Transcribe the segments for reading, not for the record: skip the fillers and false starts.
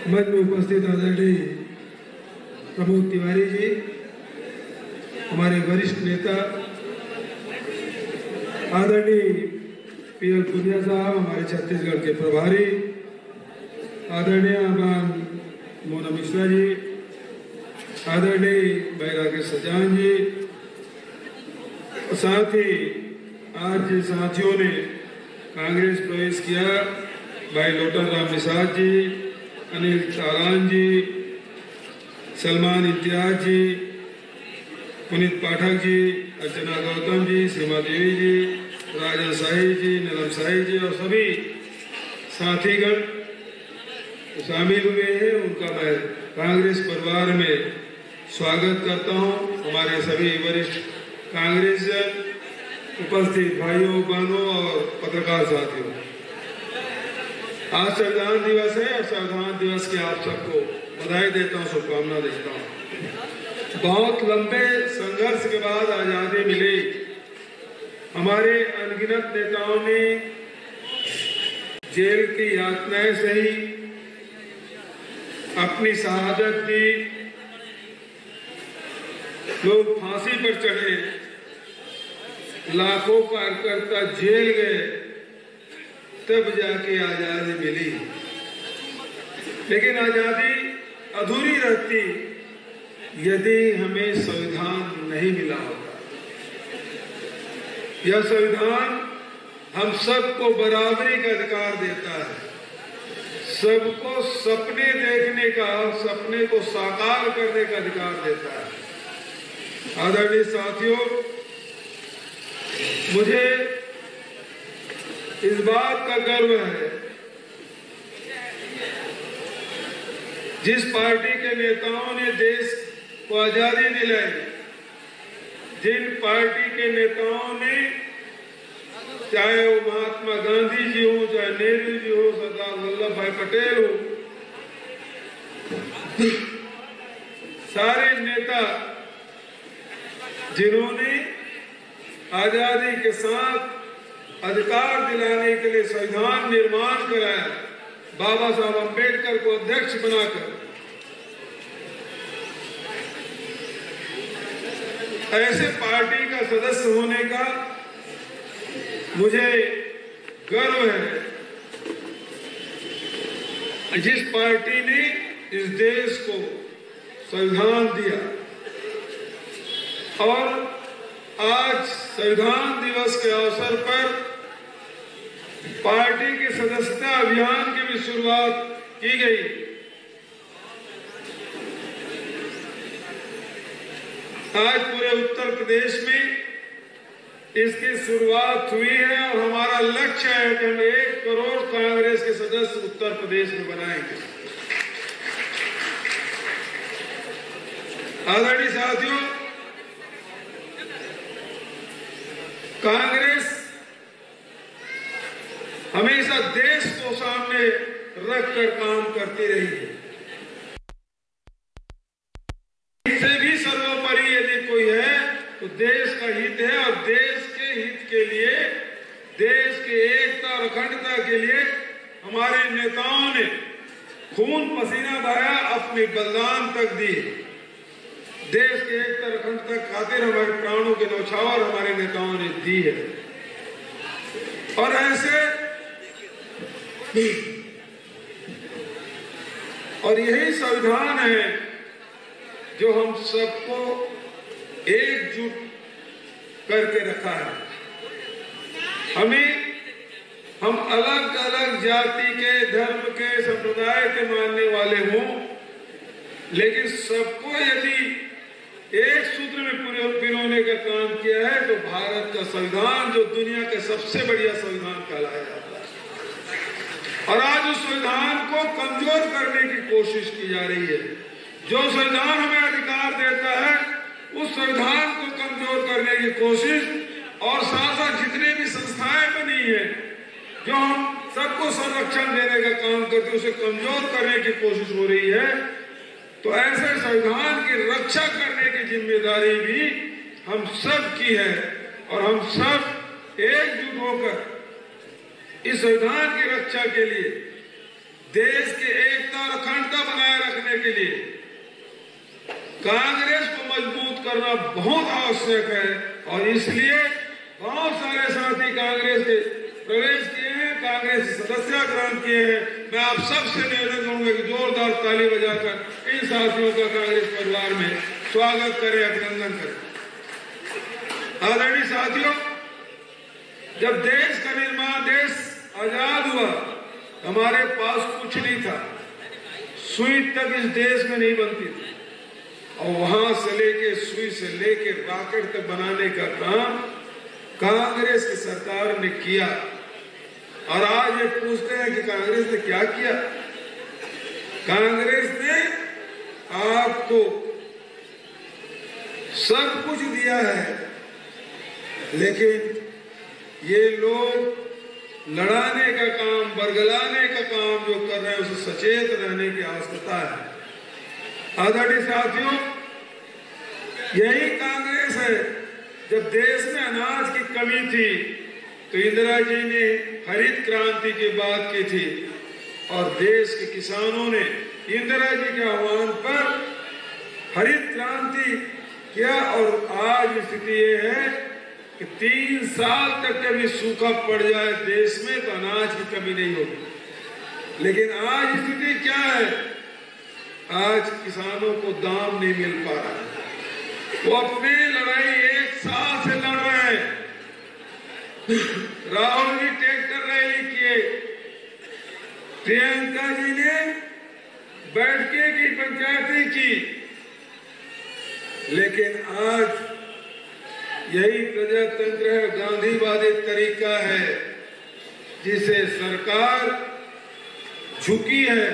मंच में उपस्थित आदरणीय प्रमोद तिवारी जी, हमारे वरिष्ठ नेता आदरणीय पीएल पुनिया साहब, हमारे छत्तीसगढ़ के प्रभारी आदरणीय आबान मोना मिश्रा जी, आदरणीय बैरागी सजान जी, साथ ही आज जिन साथियों ने कांग्रेस प्रवेश किया, भाई लोटन राम निषाद जी, अनिल चारान जी, सलमान इम्तियाज जी, पुनीत पाठक जी, अर्चना गौतम जी, सीमा देवी जी, राजन शाही जी, नीलम शाही जी और सभी साथीगण शामिल हुए हैं, उनका मैं कांग्रेस परिवार में स्वागत करता हूं। हमारे सभी वरिष्ठ कांग्रेस उपस्थित भाइयों बहनों और पत्रकार साथियों, आज संविधान दिवस है और संविधान दिवस की आप सबको बधाई देता हूं, शुभकामना देता हूं। बहुत लंबे संघर्ष के बाद आजादी मिली। हमारे अनगिनत नेताओं ने जेल की यातनाएं सही, अपनी शहादत दी, लोग फांसी पर चढ़े, लाखों कार्यकर्ता जेल गए, तब जाके आजादी मिली। लेकिन आजादी अधूरी रहती यदि हमें संविधान नहीं मिला होता। यह संविधान हम सबको बराबरी का अधिकार देता है, सबको सपने देखने का, सपने को साकार करने का अधिकार देता है। आदरणीय साथियों, मुझे इस बात का गर्व है, जिस पार्टी के नेताओं ने देश को आजादी दिलाई, जिन पार्टी के नेताओं ने, चाहे वो महात्मा गांधी जी हो, चाहे नेहरू जी हो, सरदार वल्लभ भाई पटेल हो, सारे नेता जिन्होंने आजादी के साथ अधिकार दिलाने के लिए संविधान निर्माण कराया, बाबा साहब अम्बेडकर को अध्यक्ष बनाकर, ऐसे पार्टी का सदस्य होने का मुझे गर्व है, जिस पार्टी ने इस देश को संविधान दिया। और आज संविधान दिवस के अवसर पर पार्टी के सदस्यता अभियान की भी शुरुआत की गई। आज पूरे उत्तर प्रदेश में इसकी शुरुआत हुई है और हमारा लक्ष्य है कि हम 1 करोड़ कांग्रेस के सदस्य उत्तर प्रदेश में बनाएंगे। आदरणीय साथियों, कांग्रेस हमेशा देश को सामने रखकर काम करती रही है। इससे भी सर्वोपरि यदि कोई है तो देश का हित है, और देश के हित के लिए, देश की एकता और अखंडता के लिए हमारे नेताओं ने खून पसीना बहाया, अपनी बलिदान तक दी। देश के एकता और अखंडता खातिर हमारे प्राणों के न्यौछावर हमारे नेताओं ने दी है। और ऐसे और यही संविधान है जो हम सबको एकजुट करके रखा है। हम अलग अलग जाति के, धर्म के, संप्रदाय के मानने वाले हों, लेकिन सबको यदि एक सूत्र में पिरोने का काम किया है तो भारत का संविधान, जो दुनिया का सबसे बढ़िया संविधान कहलाया जाता है। और आज उस संविधान को कमजोर करने की कोशिश की जा रही है। जो संविधान हमें अधिकार देता है, उस संविधान को कमजोर करने की कोशिश, और साथ साथ जितने भी संस्थाएं बनी है जो हम सबको संरक्षण देने का काम करते हैं, उसे कमजोर करने की कोशिश हो रही है। तो ऐसे संविधान की रक्षा करने की जिम्मेदारी भी हम सब की है, और हम सब एकजुट होकर इस संविधान की रक्षा के लिए, देश की एकता और अखंडता करने के लिए कांग्रेस को मजबूत करना बहुत आवश्यक है और इसलिए बहुत सारे साथी कांग्रेस के प्रवेश किए हैं, कांग्रेस सदस्यता ग्रहण किए हैं। मैं आप सबसे निवेदन करूंगा कि जोरदार ताली बजाकर इन साथियों का कांग्रेस परिवार में स्वागत करें, अभिनंदन करें। आदरणीय साथियों, जब देश का निर्माण, देश आजाद हुआ, हमारे पास कुछ नहीं था, सुई तक इस देश में नहीं बनती थी और वहां से लेके सुई से लेके रॉकेट तक बनाने का काम कांग्रेस की सरकार ने किया। और आज ये पूछते हैं कि कांग्रेस ने क्या किया। कांग्रेस ने आपको सब कुछ दिया है, लेकिन ये लोग लड़ाने का काम, बरगलाने का काम जो कर रहे हैं उसे सचेत रहने की आवश्यकता है। आदरणीय साथियों, यही कांग्रेस है, जब देश में अनाज की कमी थी तो इंदिरा जी ने हरित क्रांति की बात की थी और देश के किसानों ने इंदिरा जी के आह्वान पर हरित क्रांति किया और आज स्थिति ये है कि 3 साल तक कभी सूखा पड़ जाए देश में तो अनाज की कमी नहीं होगी। लेकिन आज स्थिति क्या है? आज किसानों को दाम नहीं मिल पा रहा है। वो अपनी लड़ाई 1 साल से लड़ रहे हैं। राहुल जी ट्रैक्टर रैली किए, प्रियंका जी ने बैठके की, पंचायती की, लेकिन आज यही प्रजातंत्र है, गांधीवादी तरीका है जिसे सरकार झुकी है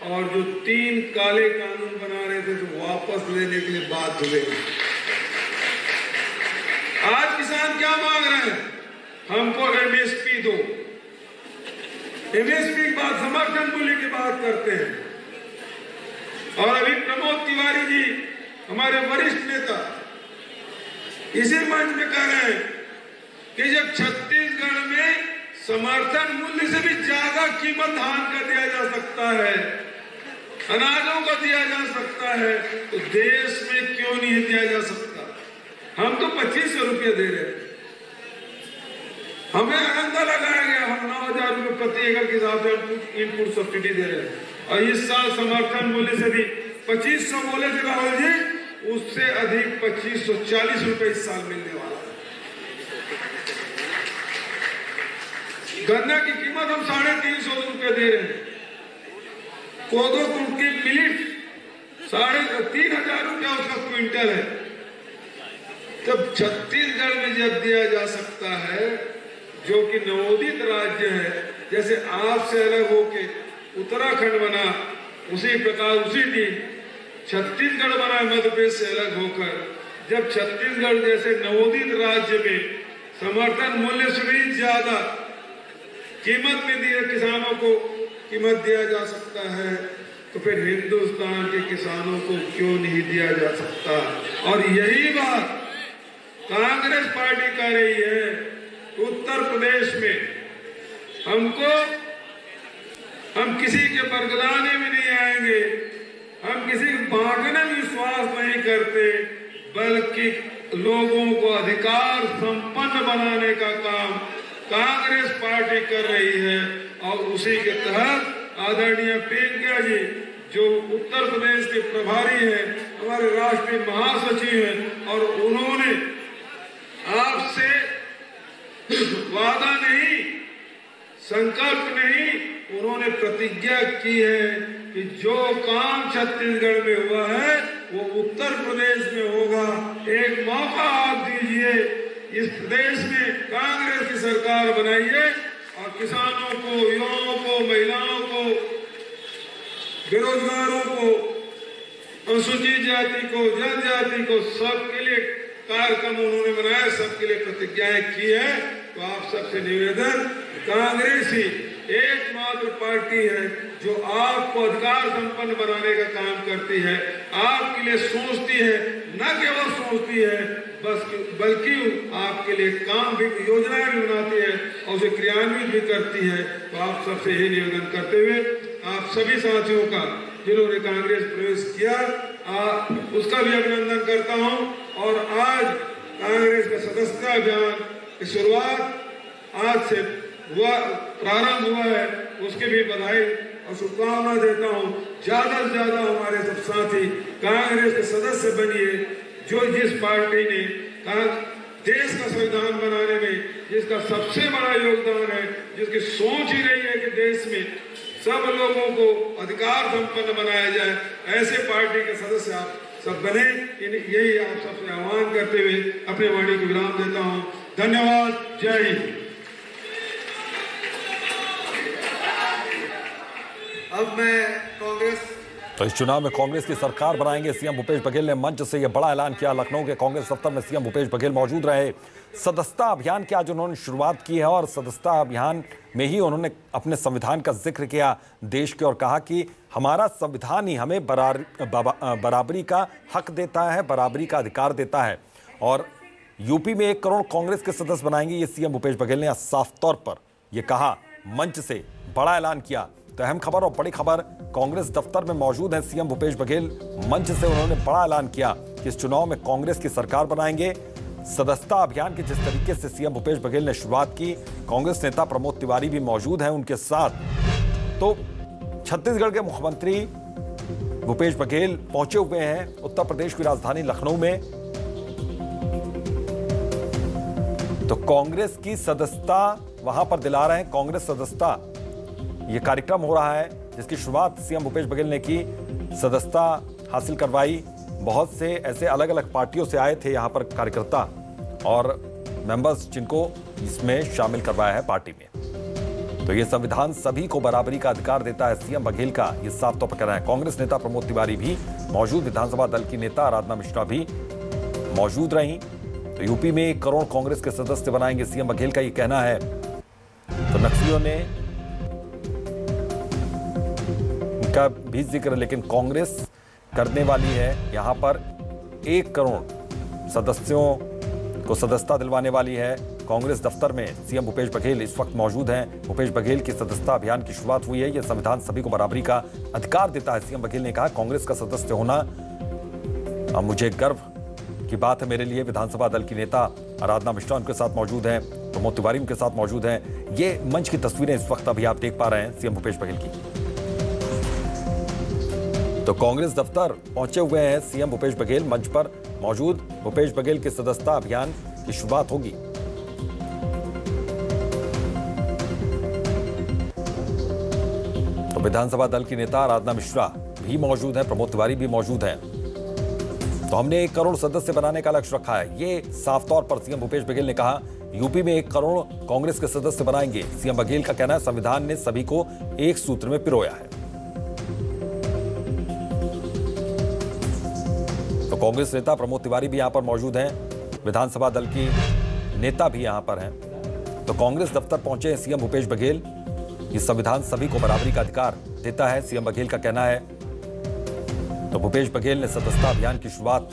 और जो 3 काले कानून बना रहे थे तो वापस लेने के लिए बाध्य हुए। आज किसान क्या मांग रहे हैं? हमको एमएसपी दो। एमएसपी की बात, समर्थन मूल्य की बात करते हैं और अभी प्रमोद तिवारी जी, हमारे वरिष्ठ नेता, इसी मंच में कह रहे हैं कि जब छत्तीसगढ़ में समर्थन मूल्य से भी ज्यादा कीमत धान का दिया जा सकता है, अनाजों का दिया जा सकता है, तो देश में क्यों नहीं दिया जा सकता? हम तो 2500 रुपये दे रहे हैं, हमें अंदा लगाया गया, हम 9,000 रुपये प्रति एकड़ के हिसाब से इनपुट सब्सिडी दे रहे हैं और इस साल समर्थन मूल्य से भी 2500 बोले थे राहुल जी, उससे अधिक 2540 रुपये इस साल मिलने वाला है। गन्ना की कीमत हम 350 रुपये दे रहे हैं, कोदो की मिलिट 3,500 रुपया उसका क्विंटल है। तब छत्तीसगढ़ में जब दिया जा सकता है, जो कि नवोदित राज्य है, जैसे आपसे अलग होके उत्तराखंड बना, उसी प्रकार उसी दिन छत्तीसगढ़ बना मध्य प्रदेश से अलग होकर, जब छत्तीसगढ़ जैसे नवोदित राज्य में समर्थन मूल्य से भी ज्यादा कीमत में दिए किसानों को कीमत दिया जा सकता है, तो फिर हिंदुस्तान के किसानों को क्यों नहीं दिया जा सकता? और यही बात कांग्रेस पार्टी कर रही है। उत्तर प्रदेश में हम किसी के बरगलाने में नहीं आएंगे, हम किसी को बांटने में विश्वास नहीं करते, बल्कि लोगों को अधिकार संपन्न बनाने का काम कांग्रेस पार्टी कर रही है। और उसी के तहत आदरणीय प्रियंका जी, जो उत्तर प्रदेश के प्रभारी हैं, हमारे राष्ट्रीय महासचिव हैं, और उन्होंने आपसे वादा नहीं, संकल्प नहीं, उन्होंने प्रतिज्ञा की है कि जो काम छत्तीसगढ़ में हुआ है वो उत्तर प्रदेश में होगा। एक मौका आप दीजिए, इस प्रदेश में कांग्रेस की सरकार बनाइए और किसानों को, युवाओं को, महिलाओं को, बेरोजगारों को, अनुसूचित जाति को, जनजाति को, सबके लिए कार्यक्रम उन्होंने बनाया, सबके लिए प्रतिज्ञाएं की है। तो आप सबसे निवेदन, कांग्रेस ही एकमात्र पार्टी है जो आपको अधिकार संपन्न बनाने का काम करती है, आपके लिए सोचती है, न केवल सोचती है बल्कि आपके लिए काम भी, योजनाएं भी बनाती है और उसे क्रियान्वित भी करती है। तो आप सबसे यही निवेदन करते हुए आप सभी साथियों का जिन्होंने कांग्रेस प्रवेश किया उसका भी अभिनंदन करता हूं। और आज कांग्रेस का सदस्यता अभियान की शुरुआत आज से प्रारंभ हुआ है, उसके भी बधाई और शुभकामना देता हूं। ज्यादा से ज्यादा हमारे सब साथी कांग्रेस के सदस्य बनिए, जो जिस पार्टी ने देश का संविधान बनाने में जिसका सबसे बड़ा योगदान है, जिसकी सोच ही रही है कि देश में सब लोगों को अधिकार संपन्न बनाया जाए, ऐसे पार्टी के सदस्य आप सब बने। यही आप सबसे आह्वान करते हुए अपने वाणी को विराम देता हूं। धन्यवाद। जय हिंद। अब मैं कांग्रेस तो इस चुनाव में कांग्रेस की सरकार बनाएंगे, सीएम भूपेश बघेल ने मंच से यह बड़ा ऐलान किया। लखनऊ के कांग्रेस दफ्तर में सीएम भूपेश बघेल मौजूद रहे। सदस्यता अभियान की आज उन्होंने शुरुआत की है और सदस्यता अभियान में ही उन्होंने अपने संविधान का जिक्र किया देश के और कहा कि हमारा संविधान ही हमें बराबरी का हक देता है, बराबरी का अधिकार देता है। और यूपी में 1 करोड़ कांग्रेस के सदस्य बनाएंगे, ये सीएम भूपेश बघेल ने साफ तौर पर यह कहा, मंच से बड़ा ऐलान किया। तो अहम खबर और बड़ी खबर, कांग्रेस दफ्तर में मौजूद हैं सीएम भूपेश बघेल। मंच से उन्होंने बड़ा ऐलान किया कि इस चुनाव में कांग्रेस की सरकार बनाएंगे। सदस्यता अभियान की जिस तरीके से सीएम भूपेश बघेल ने शुरुआत की, कांग्रेस नेता प्रमोद तिवारी भी मौजूद हैं उनके साथ। तो छत्तीसगढ़ के मुख्यमंत्री भूपेश बघेल पहुंचे हुए हैं उत्तर प्रदेश की राजधानी लखनऊ में। तो कांग्रेस की सदस्यता वहां पर दिला रहे हैं। कांग्रेस सदस्यता ये कार्यक्रम हो रहा है जिसकी शुरुआत सीएम भूपेश बघेल ने की। सदस्यता हासिल करवाई, बहुत से ऐसे अलग अलग पार्टियों से आए थे यहाँ पर कार्यकर्ता और मेंबर्स, जिनको इसमें शामिल करवाया है पार्टी में। तो ये संविधान सभी को बराबरी का अधिकार देता है, सीएम बघेल का ये साफ तौर पर कहना है। कांग्रेस नेता प्रमोद तिवारी भी मौजूद, विधानसभा दल की नेता आराधना मिश्रा भी मौजूद रही। तो यूपी में 1 करोड़ कांग्रेस के सदस्य बनाएंगे, सीएम बघेल का ये कहना है। तो नक्सलियों ने का भी जिक्र, लेकिन कांग्रेस करने वाली है यहां पर 1 करोड़ सदस्यों को सदस्यता दिलवाने वाली है। कांग्रेस दफ्तर में सीएम भूपेश बघेल इस वक्त मौजूद हैं। भूपेश बघेल की सदस्यता अभियान की शुरुआत हुई है। यह संविधान सभी को बराबरी का अधिकार देता है, सीएम बघेल ने कहा। कांग्रेस का सदस्य होना मुझे गर्व की बात है मेरे लिए। विधानसभा दल की नेता आराधना मिश्रा उनके साथ मौजूद हैं, प्रमोद तिवारी उनके साथ मौजूद हैं। ये मंच की तस्वीरें इस वक्त अभी आप देख पा रहे हैं सीएम भूपेश बघेल की। तो कांग्रेस दफ्तर पहुंचे हुए हैं सीएम भूपेश बघेल, मंच पर मौजूद। भूपेश बघेल के सदस्यता अभियान की शुरुआत होगी। तो विधानसभा दल की नेता आराधना मिश्रा भी मौजूद हैं, प्रमोद तिवारी भी मौजूद हैं। तो हमने 1 करोड़ सदस्य बनाने का लक्ष्य रखा है, ये साफ तौर पर सीएम भूपेश बघेल ने कहा। यूपी में 1 करोड़ कांग्रेस के सदस्य बनाएंगे, सीएम बघेल का कहना है। संविधान ने सभी को एक सूत्र में पिरोया है। तो कांग्रेस नेता प्रमोद तिवारी भी यहां पर मौजूद हैं, विधानसभा दल की नेता भी यहां पर हैं। तो कांग्रेस दफ्तर पहुंचे हैं सीएम भूपेश बघेल। ये संविधान सभी को बराबरी का अधिकार देता है, सीएम बघेल का कहना है। तो भूपेश बघेल ने सदस्यता अभियान की शुरुआत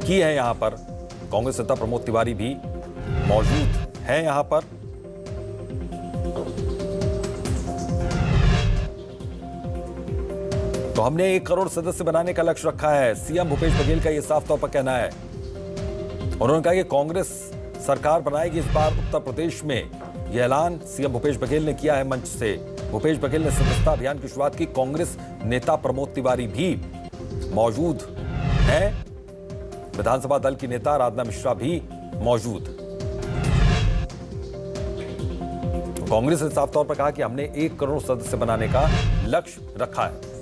की है यहां पर। कांग्रेस नेता प्रमोद तिवारी भी मौजूद हैं यहां पर। तो हमने 1 करोड़ सदस्य बनाने का लक्ष्य रखा है, सीएम भूपेश बघेल का यह साफ तौर पर कहना है। उन्होंने कहा कि कांग्रेस सरकार बनाएगी इस बार उत्तर प्रदेश में। यह ऐलान सीएम भूपेश बघेल ने किया है मंच से। भूपेश बघेल ने सदस्यता अभियान की शुरुआत की। कांग्रेस नेता प्रमोद तिवारी भी मौजूद हैं, विधानसभा दल की नेता आराधना मिश्रा भी मौजूद। कांग्रेस ने साफ तौर पर कहा कि हमने 1 करोड़ सदस्य बनाने का लक्ष्य रखा है।